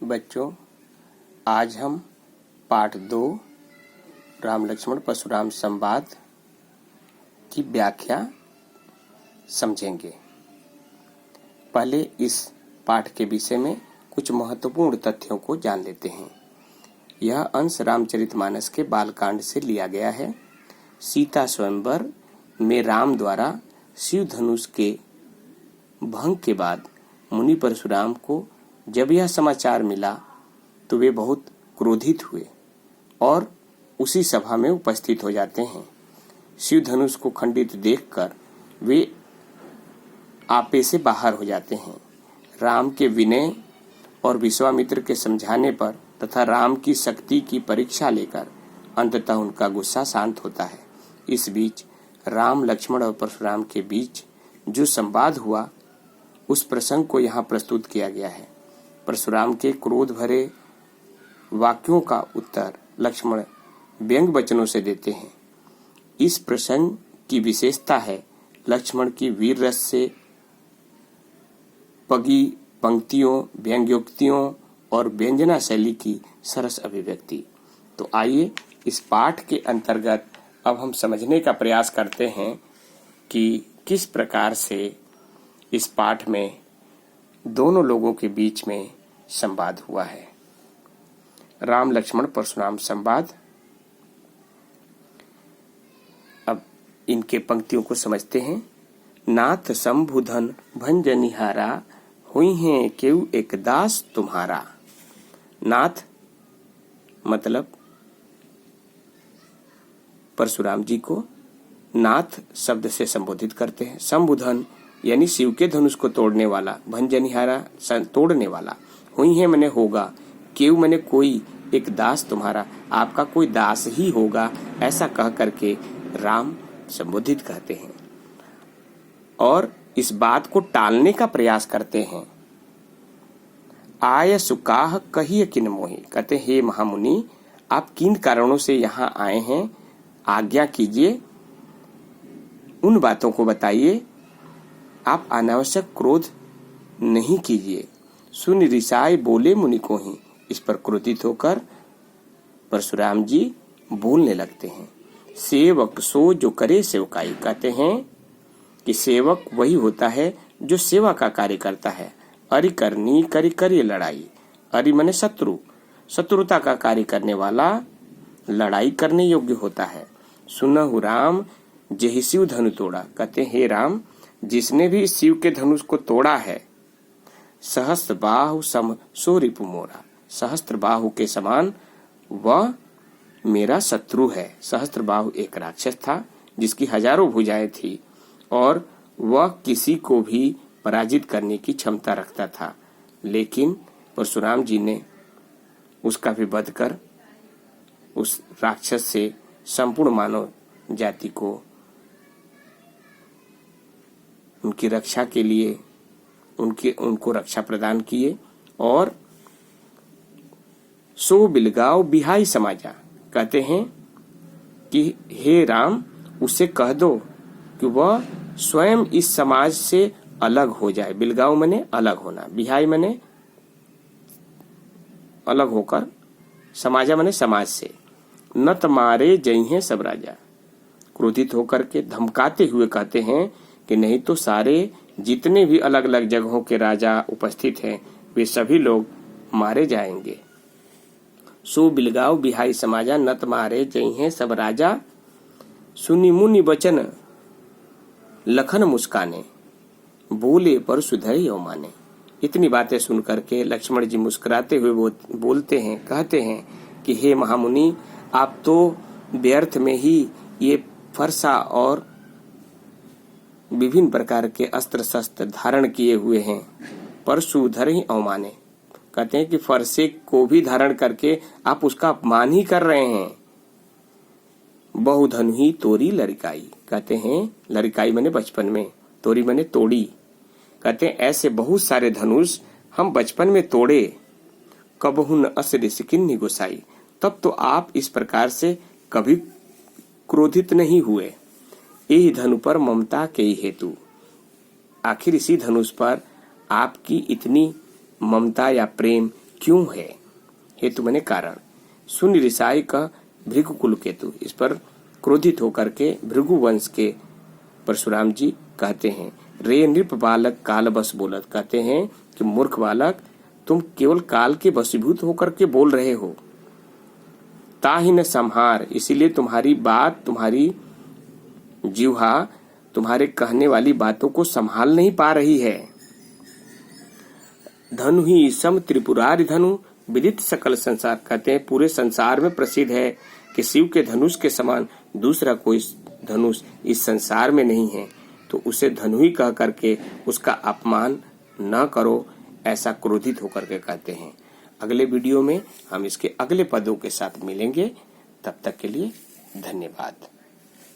बच्चों, आज हम पाठ 2 राम लक्ष्मण परशुराम संवाद की व्याख्या समझेंगे। पहले इस पाठ के विषय में कुछ महत्वपूर्ण तथ्यों को जान लेते हैं। यह अंश रामचरितमानस के बालकांड से लिया गया है। सीता स्वयंवर में राम द्वारा शिव धनुष के भंग के बाद मुनि परशुराम को जब यह समाचार मिला तो वे बहुत क्रोधित हुए और उसी सभा में उपस्थित हो जाते हैं। शिव धनुष को खंडित देखकर वे आपे से बाहर हो जाते हैं। राम के विनय और विश्वामित्र के समझाने पर तथा राम की शक्ति की परीक्षा लेकर अंततः उनका गुस्सा शांत होता है। इस बीच राम, लक्ष्मण और परशुराम के बीच जो संवाद हुआ उस प्रसंग को यहाँ प्रस्तुत किया गया है। परशुराम के क्रोध भरे वाक्यों का उत्तर लक्ष्मण व्यंग वचनों से देते हैं। इस प्रसंग की विशेषता है लक्ष्मण की वीर रस से पगी पंक्तियों, व्यंग्योक्तियों और व्यंजना शैली की सरस अभिव्यक्ति। तो आइए इस पाठ के अंतर्गत अब हम समझने का प्रयास करते हैं कि किस प्रकार से इस पाठ में दोनों लोगों के बीच में संवाद हुआ है। राम लक्ष्मण परशुराम संवाद। अब इनके पंक्तियों को समझते हैं। नाथ शंभुधन भंजनिहारा, हुई हैं केउ एक दास तुम्हारा। नाथ मतलब परशुराम जी को नाथ शब्द से संबोधित करते हैं। शंभुधन यानी शिव के धनुष को तोड़ने वाला, भंजनिहारा तोड़ने वाला, हुई है मने होगा, केउ मने कोई, एक दास तुम्हारा, आपका कोई दास ही होगा, ऐसा कह करके राम संबोधित कहते हैं और इस बात को टालने का प्रयास करते हैं। आय सुकाह कहिए किन मोहि, कहते हे महामुनि, आप किन कारणों से यहाँ आए हैं, आज्ञा कीजिए, उन बातों को बताइए, आप अनावश्यक क्रोध नहीं कीजिए। सुन रिसाय बोले मुनि को ही, इस पर क्रोधित होकर परशुराम जी बोलने लगते हैं। सेवक सो जो करे सेवकाई, कहते हैं कि सेवक वही होता है जो सेवा का कार्य करता है। अरि करनी करी करिए लड़ाई, अरि मने शत्रु, शत्रुता का कार्य करने वाला लड़ाई करने योग्य होता है। सुनहु राम जेहि शिव धनु तोड़ा, कहते हे राम, जिसने भी शिव के धनुष को तोड़ा है, सहस्त्र बाहु सम सो रिपु मोरा, सहस्त्र बाहु के समान वह मेरा शत्रु है। सहस्त्र बाहु एक राक्षस था जिसकी हजारों भुजाएं थी और वह किसी को भी पराजित करने की क्षमता रखता था, लेकिन परशुराम जी ने उसका भी वध कर उस राक्षस से संपूर्ण मानव जाति को उनकी रक्षा के लिए उनको रक्षा प्रदान किए। और सो बिलगाव बिहाई समाजा, कहते हैं कि हे राम, उसे कह दो कि वह स्वयं इस समाज से अलग हो जाए। बिलगाव मने अलग होना, बिहाई मने अलग होकर, समाजा मने समाज से। नत मारे जई हैं सब राजा, क्रोधित होकर के धमकाते हुए कहते हैं कि नहीं तो सारे जितने भी अलग अलग जगहों के राजा उपस्थित हैं वे सभी लोग मारे जाएंगे। सो बिलगाव बिहाई समाजा, नत मारे जई हैं सब राजा, सुनी मुनि वचन लखन मुस्काने, बोले पर सुधरे माने। इतनी बातें सुन करके लक्ष्मण जी मुस्कुराते हुए बोलते हैं, कहते हैं कि हे महामुनि, आप तो व्यर्थ में ही ये फरसा और विभिन्न प्रकार के अस्त्र शस्त्र धारण किए हुए हैं, परशु धर ही अवमाने, कहते हैं कि फरसे को भी धारण करके आप उसका अपमान ही कर रहे हैं। बहुधनु ही तोरी लड़काई, कहते हैं लड़काई मने बचपन में, तोरी मने तोड़ी, कहते हैं ऐसे बहुत सारे धनुष हम बचपन में तोड़े। कबहु न असरे सिकिन्नी गोसाई, तब तो आप इस प्रकार से कभी क्रोधित नहीं हुए। यही धनु पर ममता के हेतु, आखिर इसी धनुष पर आपकी इतनी ममता या प्रेम क्यों है? हेतु माने कारण। सुनि रिसाई कह भृगु कुल केतु। इस पर क्रोधित होकर के भृगु वंश के परशुराम जी कहते हैं, रे नृप बालक काल बस बोलत। कहते हैं कि मूर्ख बालक, तुम केवल काल के वशीभूत होकर के बोल रहे हो। ताहि न संहार, इसीलिए तुम्हारी बात, तुम्हारी जिह्वा तुम्हारे कहने वाली बातों को संभाल नहीं पा रही है। धनु ही सम त्रिपुरारि धनु विदित सकल संसार। कहते हैं पूरे संसार में प्रसिद्ध है कि शिव के धनुष के समान दूसरा कोई धनुष इस संसार में नहीं है, तो उसे धनु ही कह करके उसका अपमान न करो, ऐसा क्रोधित होकर के कहते हैं। अगले वीडियो में हम इसके अगले पदों के साथ मिलेंगे। तब तक के लिए धन्यवाद।